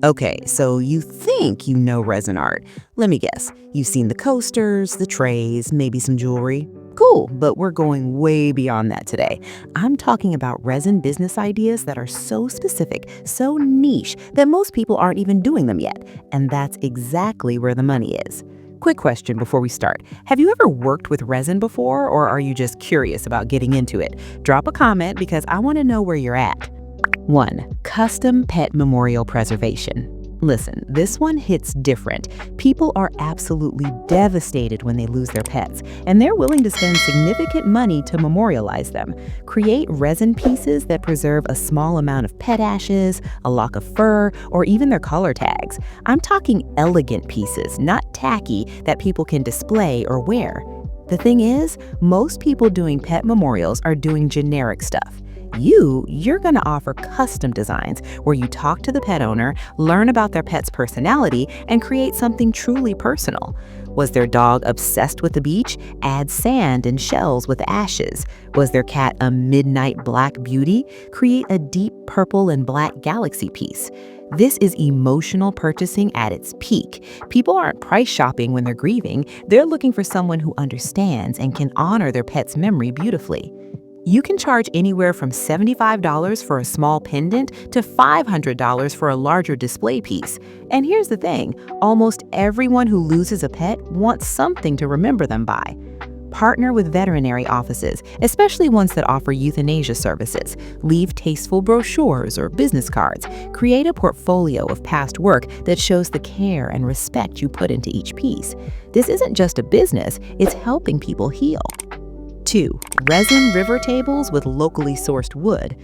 Okay, so you think you know resin art. Let me guess. You've seen the coasters, the trays, maybe some jewelry. Cool, but we're going way beyond that today. I'm talking about resin business ideas that are so specific, so niche, that most people aren't even doing them yet. And that's exactly where the money is. Quick question before we start. Have you ever worked with resin before, or are you just curious about getting into it? Drop a comment because I want to know where you're at. 1. Custom pet memorial preservation. Listen, this one hits different. People are absolutely devastated when they lose their pets, and they're willing to spend significant money to memorialize them. Create resin pieces that preserve a small amount of pet ashes, a lock of fur, or even their color tags. I'm talking elegant pieces, not tacky, that people can display or wear. The thing is, most people doing pet memorials are doing generic stuff. You're gonna offer custom designs where you talk to the pet owner, learn about their pet's personality, and create something truly personal. Was their dog obsessed with the beach? Add sand and shells with ashes. Was their cat a midnight black beauty? Create a deep purple and black galaxy piece. This is emotional purchasing at its peak. People aren't price shopping when they're grieving. They're looking for someone who understands and can honor their pet's memory beautifully. You can charge anywhere from $75 for a small pendant to $500 for a larger display piece. And here's the thing, almost everyone who loses a pet wants something to remember them by. Partner with veterinary offices, especially ones that offer euthanasia services. Leave tasteful brochures or business cards. Create a portfolio of past work that shows the care and respect you put into each piece. This isn't just a business, it's helping people heal. 2. Resin river tables with locally sourced wood.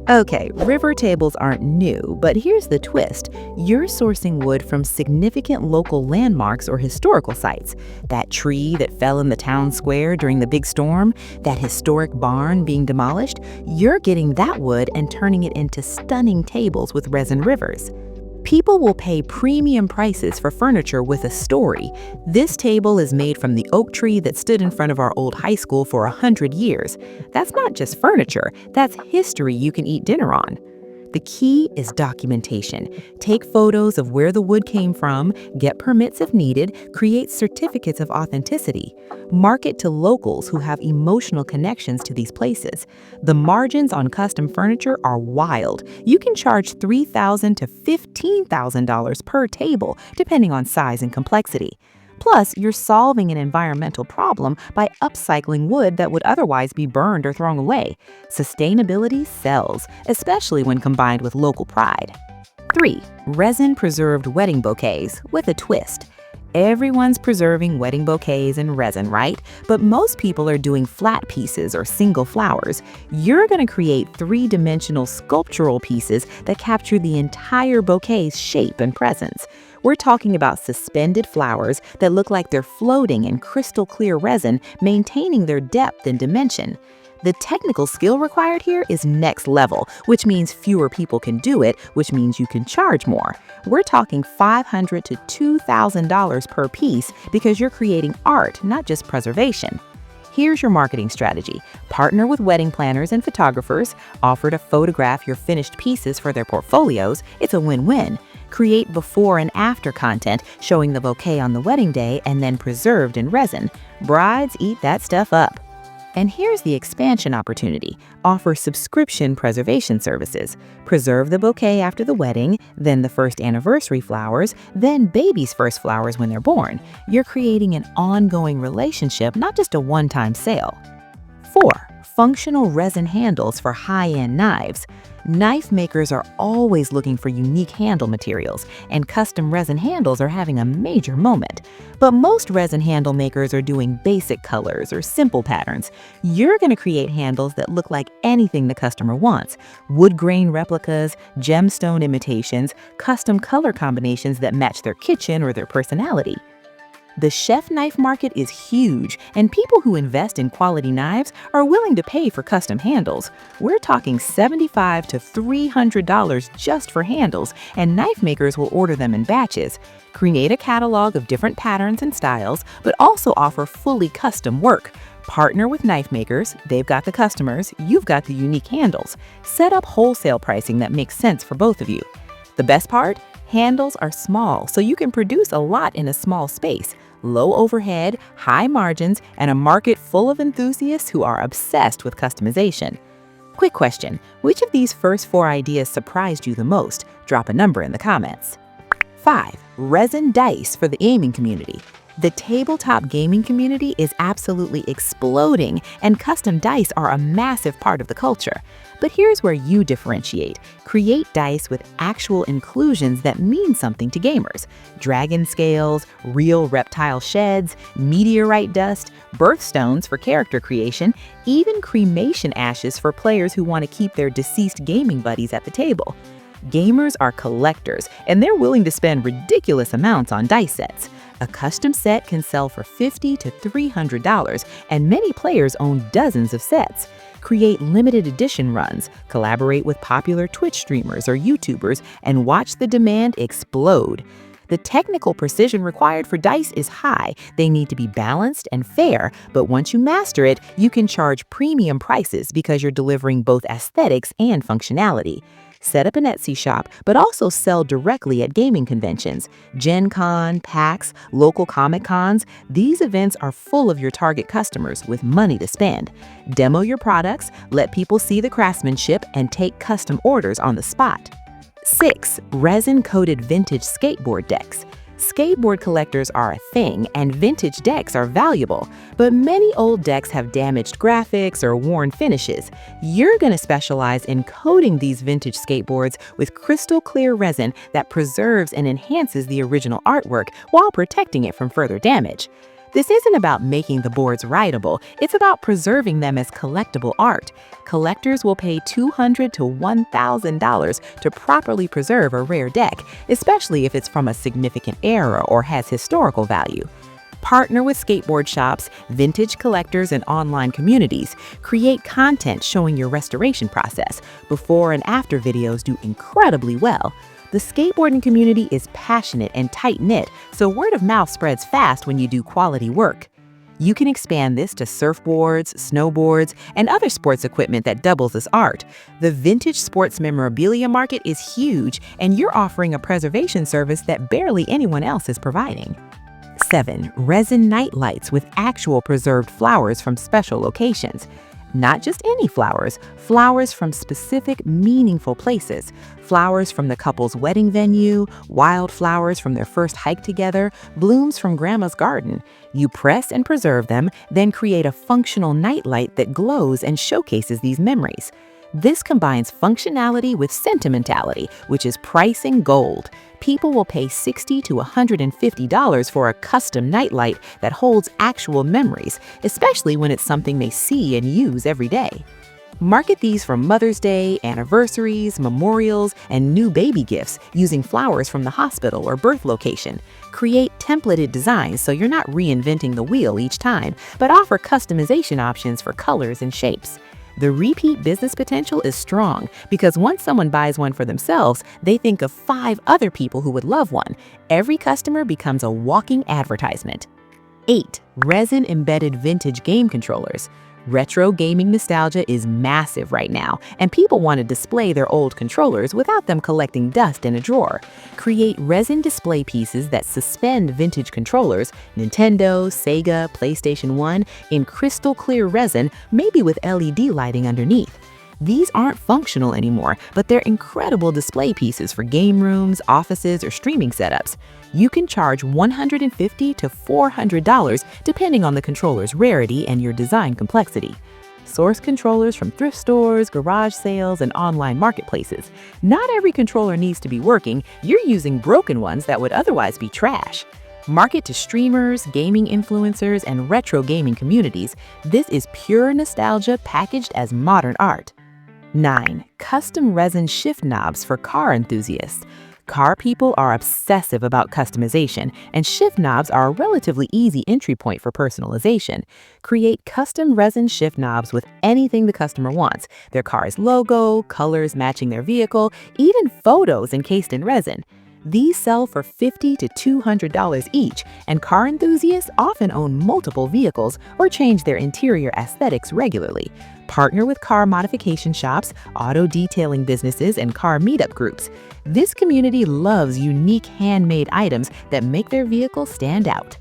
Okay, river tables aren't new, but here's the twist. You're sourcing wood from significant local landmarks or historical sites. That tree that fell in the town square during the big storm, that historic barn being demolished, you're getting that wood and turning it into stunning tables with resin rivers. People will pay premium prices for furniture with a story. This table is made from the oak tree that stood in front of our old high school for 100 years. That's not just furniture, that's history you can eat dinner on. The key is documentation. Take photos of where the wood came from, get permits if needed, create certificates of authenticity. Market to locals who have emotional connections to these places. The margins on custom furniture are wild. You can charge $3,000 to $15,000 per table, depending on size and complexity. Plus, you're solving an environmental problem by upcycling wood that would otherwise be burned or thrown away. Sustainability sells, especially when combined with local pride. 3. Resin-preserved wedding bouquets with a twist. Everyone's preserving wedding bouquets in resin, right? But most people are doing flat pieces or single flowers. You're going to create three-dimensional sculptural pieces that capture the entire bouquet's shape and presence. We're talking about suspended flowers that look like they're floating in crystal clear resin, maintaining their depth and dimension. The technical skill required here is next level, which means fewer people can do it, which means you can charge more. We're talking $500 to $2,000 per piece because you're creating art, not just preservation. Here's your marketing strategy. Partner with wedding planners and photographers. Offer to photograph your finished pieces for their portfolios. It's a win-win. Create before and after content showing the bouquet on the wedding day and then preserved in resin. Brides eat that stuff up. And here's the expansion opportunity. Offer subscription preservation services. Preserve the bouquet after the wedding, then the first anniversary flowers, then baby's first flowers when they're born. You're creating an ongoing relationship, not just a one-time sale. 4. Functional resin handles for high-end knives. Knife makers are always looking for unique handle materials, and custom resin handles are having a major moment. But most resin handle makers are doing basic colors or simple patterns. You're going to create handles that look like anything the customer wants. Wood grain replicas, gemstone imitations, custom color combinations that match their kitchen or their personality. The chef knife market is huge, and people who invest in quality knives are willing to pay for custom handles. We're talking $75 to $300 just for handles, and knife makers will order them in batches. Create a catalog of different patterns and styles, but also offer fully custom work. Partner with knife makers, they've got the customers, you've got the unique handles. Set up wholesale pricing that makes sense for both of you. The best part? Handles are small, so you can produce a lot in a small space. Low overhead, high margins, and a market full of enthusiasts who are obsessed with customization. Quick question, which of these first 4 ideas surprised you the most? Drop a number in the comments. 5. Resin dice for the gaming community. The tabletop gaming community is absolutely exploding, and custom dice are a massive part of the culture. But here's where you differentiate. Create dice with actual inclusions that mean something to gamers. Dragon scales, real reptile sheds, meteorite dust, birthstones for character creation, even cremation ashes for players who want to keep their deceased gaming buddies at the table. Gamers are collectors, and they're willing to spend ridiculous amounts on dice sets. A custom set can sell for $50 to $300, and many players own dozens of sets. Create limited edition runs, collaborate with popular Twitch streamers or YouTubers, and watch the demand explode. The technical precision required for dice is high. They need to be balanced and fair, but once you master it, you can charge premium prices because you're delivering both aesthetics and functionality. Set up an Etsy shop, but also sell directly at gaming conventions. Gen Con, PAX, local Comic Cons, these events are full of your target customers with money to spend. Demo your products, let people see the craftsmanship, and take custom orders on the spot. 6. Resin-coated vintage skateboard decks. Skateboard collectors are a thing, and vintage decks are valuable, but many old decks have damaged graphics or worn finishes. You're going to specialize in coating these vintage skateboards with crystal clear resin that preserves and enhances the original artwork while protecting it from further damage. This isn't about making the boards rideable, it's about preserving them as collectible art. Collectors will pay $200 to $1,000 to properly preserve a rare deck, especially if it's from a significant era or has historical value. Partner with skateboard shops, vintage collectors, and online communities. Create content showing your restoration process. Before and after videos do incredibly well. The skateboarding community is passionate and tight-knit, so word of mouth spreads fast when you do quality work. You can expand this to surfboards, snowboards, and other sports equipment that doubles as art. The vintage sports memorabilia market is huge, and you're offering a preservation service that barely anyone else is providing. 7. Resin nightlights with actual preserved flowers from special locations. Not just any flowers, flowers from specific, meaningful places. Flowers from the couple's wedding venue, wildflowers from their first hike together, blooms from grandma's garden. You press and preserve them, then create a functional nightlight that glows and showcases these memories. This combines functionality with sentimentality, which is pricing gold. People will pay $60 to $150 for a custom nightlight that holds actual memories, especially when it's something they see and use every day. Market these for Mother's Day, anniversaries, memorials, and new baby gifts using flowers from the hospital or birth location. Create templated designs so you're not reinventing the wheel each time, but offer customization options for colors and shapes. The repeat business potential is strong because once someone buys one for themselves, they think of 5 other people who would love one. Every customer becomes a walking advertisement. 8. Resin-embedded vintage game controllers. Retro gaming nostalgia is massive right now, and people want to display their old controllers without them collecting dust in a drawer. Create resin display pieces that suspend vintage controllers, Nintendo, Sega, PlayStation 1, in crystal clear resin, maybe with LED lighting underneath. These aren't functional anymore, but they're incredible display pieces for game rooms, offices, or streaming setups. You can charge $150 to $400 depending on the controller's rarity and your design complexity. Source controllers from thrift stores, garage sales, and online marketplaces. Not every controller needs to be working. You're using broken ones that would otherwise be trash. Market to streamers, gaming influencers, and retro gaming communities. This is pure nostalgia packaged as modern art. 9. Custom resin shift knobs for car enthusiasts. Car people are obsessive about customization, and shift knobs are a relatively easy entry point for personalization. Create custom resin shift knobs with anything the customer wants: their car's logo, colors matching their vehicle, even photos encased in resin. These sell for $50 to $200 each, and car enthusiasts often own multiple vehicles or change their interior aesthetics regularly. Partner with car modification shops, auto detailing businesses, and car meetup groups. This community loves unique handmade items that make their vehicle stand out.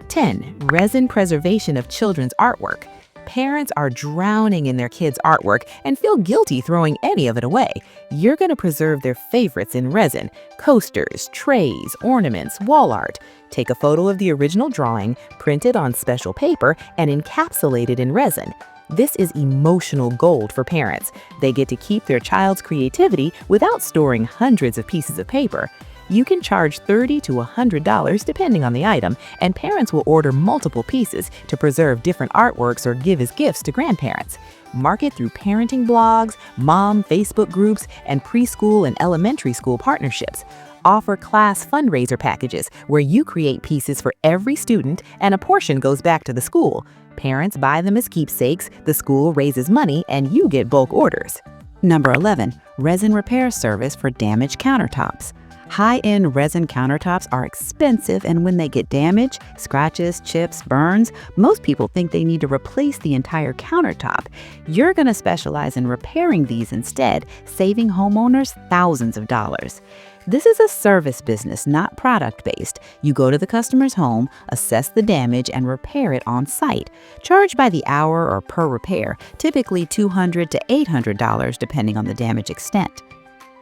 10. Resin preservation of children's artwork. Parents are drowning in their kids' artwork and feel guilty throwing any of it away. You're going to preserve their favorites in resin: coasters, trays, ornaments, wall art. Take a photo of the original drawing, print it on special paper, and encapsulate it in resin. This is emotional gold for parents. They get to keep their child's creativity without storing hundreds of pieces of paper. You can charge $30 to $100 depending on the item, and parents will order multiple pieces to preserve different artworks or give as gifts to grandparents. Market through parenting blogs, mom Facebook groups, and preschool and elementary school partnerships. Offer class fundraiser packages where you create pieces for every student and a portion goes back to the school. Parents buy them as keepsakes, the school raises money, and you get bulk orders. Number 11. Resin repair service for damaged countertops. High-end resin countertops are expensive, and when they get damaged, scratches, chips, burns, most people think they need to replace the entire countertop. You're going to specialize in repairing these instead, saving homeowners thousands of dollars. This is a service business, not product-based. You go to the customer's home, assess the damage, and repair it on site. Charge by the hour or per repair, typically $200 to $800 depending on the damage extent.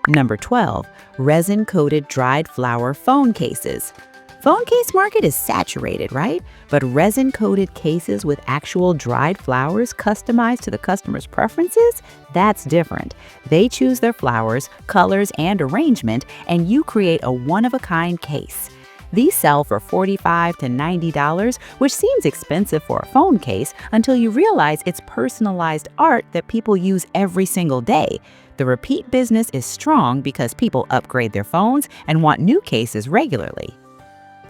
Number 12. Resin-coated dried flower phone cases. Phone case market is saturated, right? But resin-coated cases with actual dried flowers customized to the customer's preferences? That's different. They choose their flowers, colors, and arrangement, and you create a one-of-a-kind case. These sell for $45 to $90, which seems expensive for a phone case until you realize it's personalized art that people use every single day. The repeat business is strong because people upgrade their phones and want new cases regularly.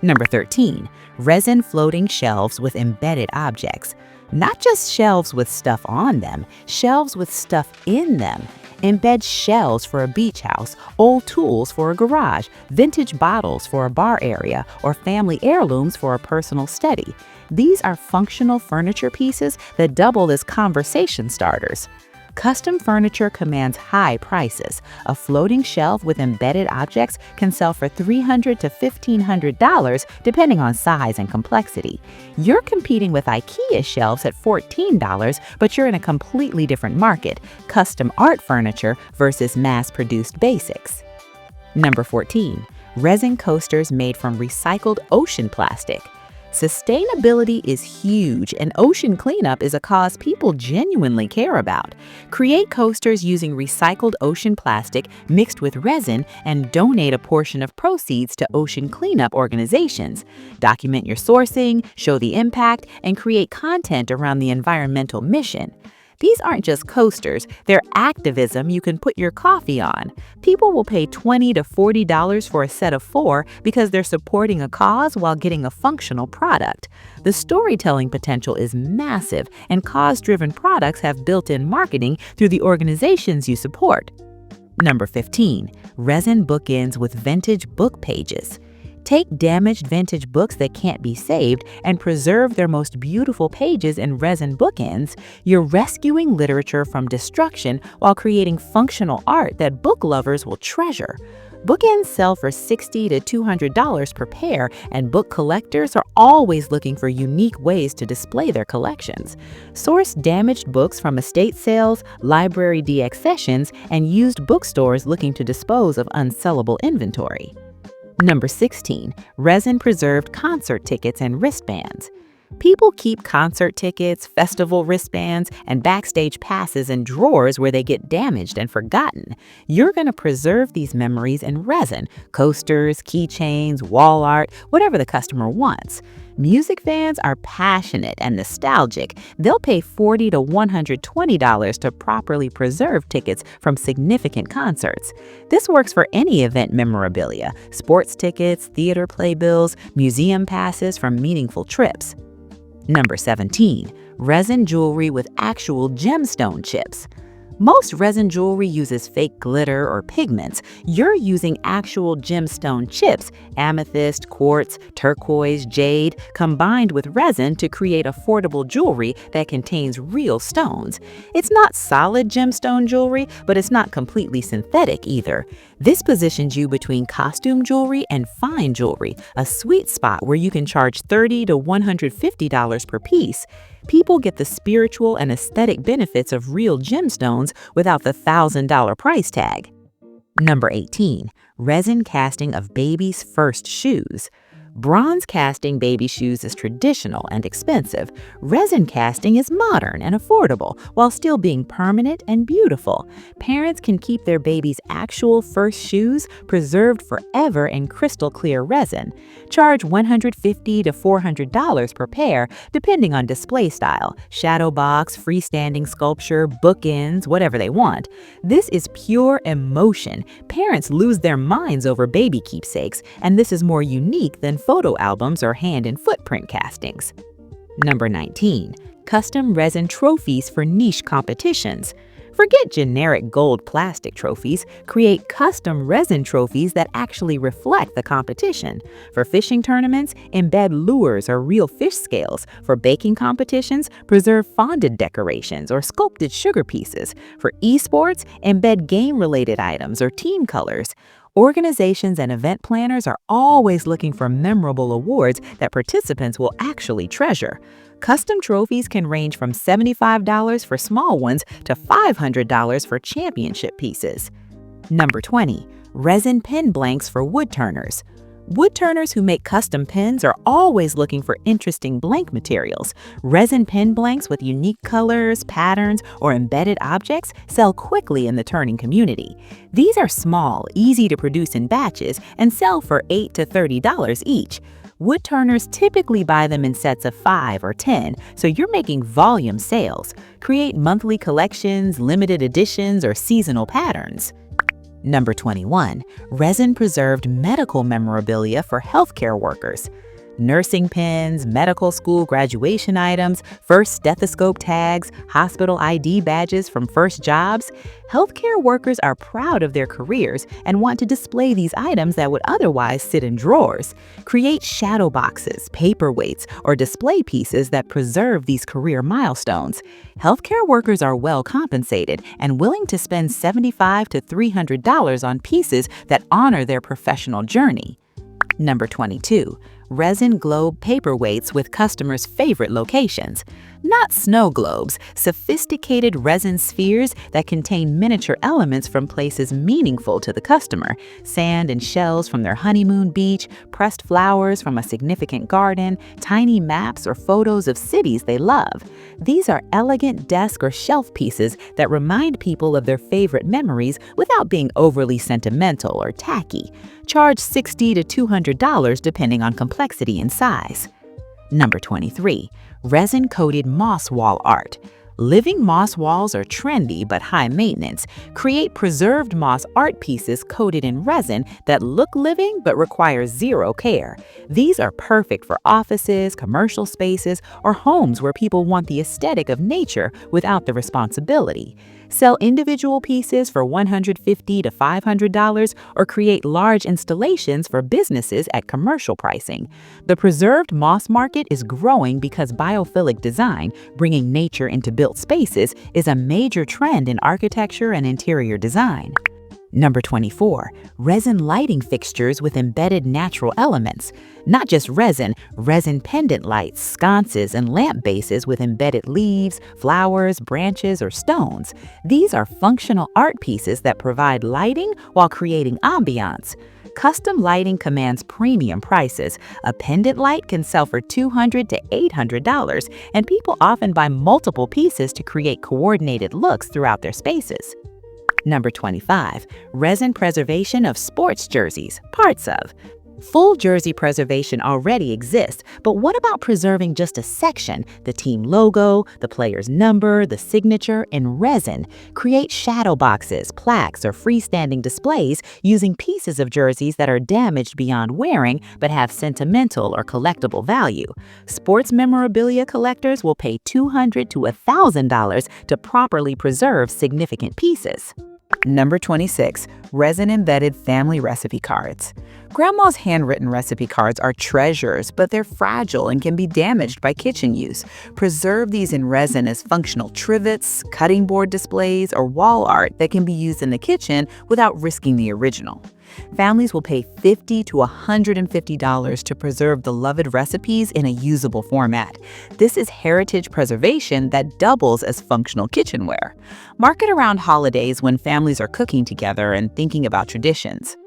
Number 13. Resin floating shelves with embedded objects. Not just shelves with stuff on them, shelves with stuff in them. Embed shelves for a beach house, old tools for a garage, vintage bottles for a bar area, or family heirlooms for a personal study. These are functional furniture pieces that double as conversation starters. Custom furniture commands high prices. A floating shelf with embedded objects can sell for $300 to $1,500 depending on size and complexity. You're competing with IKEA shelves at $14, but you're in a completely different market: custom art furniture versus mass-produced basics. Number 14. Resin coasters made from recycled ocean plastic. Sustainability is huge, and ocean cleanup is a cause people genuinely care about. Create coasters using recycled ocean plastic mixed with resin and donate a portion of proceeds to ocean cleanup organizations. Document your sourcing, show the impact, and create content around the environmental mission. These aren't just coasters, they're activism you can put your coffee on. People will pay $20 to $40 for a set of 4 because they're supporting a cause while getting a functional product. The storytelling potential is massive, and cause-driven products have built-in marketing through the organizations you support. Number 15. Resin bookends with vintage book pages. Take damaged vintage books that can't be saved and preserve their most beautiful pages in resin bookends. You're rescuing literature from destruction while creating functional art that book lovers will treasure. Bookends sell for $60 to $200 per pair, and book collectors are always looking for unique ways to display their collections. Source damaged books from estate sales, library deaccessions, and used bookstores looking to dispose of unsellable inventory. Number 16. Resin-preserved concert tickets and wristbands. People keep concert tickets, festival wristbands, and backstage passes in drawers where they get damaged and forgotten. You're going to preserve these memories in resin: coasters, keychains, wall art, whatever the customer wants. Music fans are passionate and nostalgic. They'll pay $40 to $120 to properly preserve tickets from significant concerts. This works for any event memorabilia: sports tickets, theater playbills, museum passes from meaningful trips. Number 17. Resin jewelry with actual gemstone chips. Most resin jewelry uses fake glitter or pigments. You're using actual gemstone chips, amethyst, quartz, turquoise, jade, combined with resin to create affordable jewelry that contains real stones. It's not solid gemstone jewelry, but it's not completely synthetic either. This positions you between costume jewelry and fine jewelry, a sweet spot where you can charge $30 to $150 per piece. People get the spiritual and aesthetic benefits of real gemstones without the $1,000 price tag. Number 18. Resin casting of baby's first shoes. Bronze casting baby shoes is traditional and expensive. Resin casting is modern and affordable while still being permanent and beautiful. Parents can keep their baby's actual first shoes preserved forever in crystal clear resin. Charge $150 to $400 per pair, depending on display style, shadow box, freestanding sculpture, bookends, whatever they want. This is pure emotion. Parents lose their minds over baby keepsakes, and this is more unique than photo albums or hand and footprint castings. Number 19. Custom resin trophies for niche competitions. Forget generic gold plastic trophies. Create custom resin trophies that actually reflect the competition. For fishing tournaments, embed lures or real fish scales. For baking competitions, preserve fondant decorations or sculpted sugar pieces. For esports, embed game-related items or team colors. Organizations and event planners are always looking for memorable awards that participants will actually treasure. Custom trophies can range from $75 for small ones to $500 for championship pieces. Number 20. Resin pen blanks for wood turners. Wood turners who make custom pens are always looking for interesting blank materials. Resin pen blanks with unique colors, patterns, or embedded objects sell quickly in the turning community. These are small, easy to produce in batches, and sell for $8 to $30 each. Wood turners typically buy them in sets of 5 or 10, so you're making volume sales. Create monthly collections, limited editions, or seasonal patterns. Number 21. Resin-preserved medical memorabilia for healthcare workers. Nursing pins, medical school graduation items, first stethoscope tags, hospital ID badges from first jobs. Healthcare workers are proud of their careers and want to display these items that would otherwise sit in drawers. Create shadow boxes, paperweights, or display pieces that preserve these career milestones. Healthcare workers are well compensated and willing to spend $75 to $300 on pieces that honor their professional journey. Number 22. Resin globe paperweights with customers' favorite locations. Not snow globes, sophisticated resin spheres that contain miniature elements from places meaningful to the customer. Sand and shells from their honeymoon beach, pressed flowers from a significant garden, tiny maps or photos of cities they love. These are elegant desk or shelf pieces that remind people of their favorite memories without being overly sentimental or tacky. Charge $60 to $200 depending on complexity and size. Number 23. Resin-coated moss wall art. Living moss walls are trendy but high maintenance. Create preserved moss art pieces coated in resin that look living but require zero care. These are perfect for offices, commercial spaces, or homes where people want the aesthetic of nature without the responsibility. Sell individual pieces for $150 to $500 or create large installations for businesses at commercial pricing. The preserved moss market is growing because biophilic design, bringing nature into built spaces, is a major trend in architecture and interior design. Number 24. Resin lighting fixtures with embedded natural elements. Not just resin pendant lights, sconces, and lamp bases with embedded leaves, flowers, branches, or stones. These are functional art pieces that provide lighting while creating ambiance. Custom lighting commands premium prices. A pendant light can sell for $200 to $800, and people often buy multiple pieces to create coordinated looks throughout their spaces. Number 25. Resin preservation of sports jerseys, parts of. Full jersey preservation already exists, but what about preserving just a section, the team logo, the player's number, the signature, in resin? Create shadow boxes, plaques, or freestanding displays using pieces of jerseys that are damaged beyond wearing but have sentimental or collectible value. Sports memorabilia collectors will pay $200 to $1,000 to properly preserve significant pieces. Number 26. Resin-embedded family recipe cards. Grandma's handwritten recipe cards are treasures, but they're fragile and can be damaged by kitchen use. Preserve these in resin as functional trivets, cutting board displays, or wall art that can be used in the kitchen without risking the original. Families will pay $50 to $150 to preserve beloved recipes in a usable format. This is heritage preservation that doubles as functional kitchenware. Market around holidays when families are cooking together and thinking about traditions.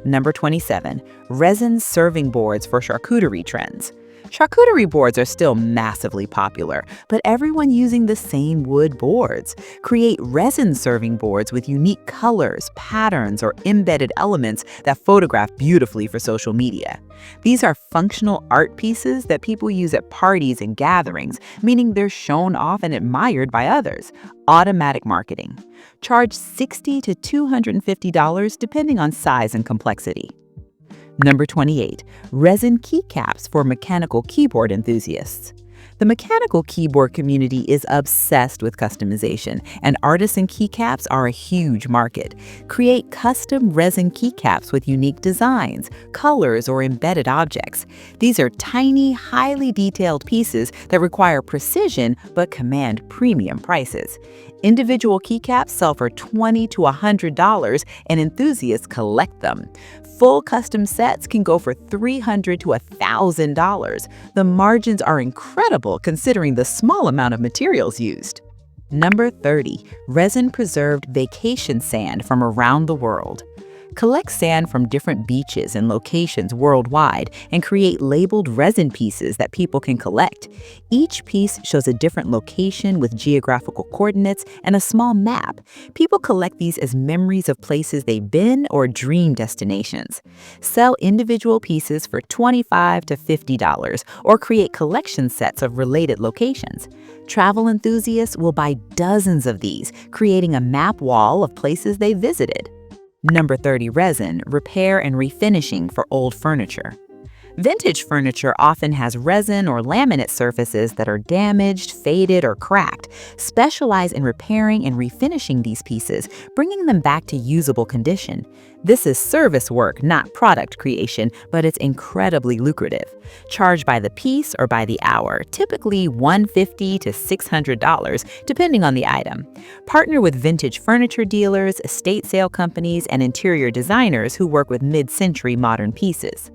Number 27. Resin serving boards for charcuterie trends. Charcuterie boards are still massively popular, but everyone using the same wood boards. Create resin serving boards with unique colors, patterns, or embedded elements that photograph beautifully for social media. These are functional art pieces that people use at parties and gatherings, meaning they're shown off and admired by others. Automatic marketing. Charge $60 to $250 depending on size and complexity. Number 28. Resin keycaps for mechanical keyboard enthusiasts. The mechanical keyboard community is obsessed with customization, and Artisan keycaps are a huge market. Create custom resin keycaps with unique designs, colors, or embedded objects. These are tiny, highly detailed pieces that require precision but command premium prices. Individual keycaps sell for $20 to $100, and enthusiasts collect them. Full custom sets can go for $300 to $1,000. The margins are incredible considering the small amount of materials used. Number 30. Resin-preserved vacation sand from around the world. Collect sand from different beaches and locations worldwide and create labeled resin pieces that people can collect. Each piece shows a different location with geographical coordinates and a small map. People collect these as memories of places they've been or dream destinations. Sell individual pieces for $25 to $50 or create collection sets of related locations. Travel enthusiasts will buy dozens of these, creating a map wall of places they visited. Number 30. Resin, repair and refinishing for old furniture. Vintage furniture often has resin or laminate surfaces that are damaged, faded, or cracked. Specialize in repairing and refinishing these pieces, bringing them back to usable condition. This is service work, not product creation, but it's incredibly lucrative. Charge by the piece or by the hour, typically $150 to $600, depending on the item. Partner with vintage furniture dealers, estate sale companies, and interior designers who work with mid-century modern pieces.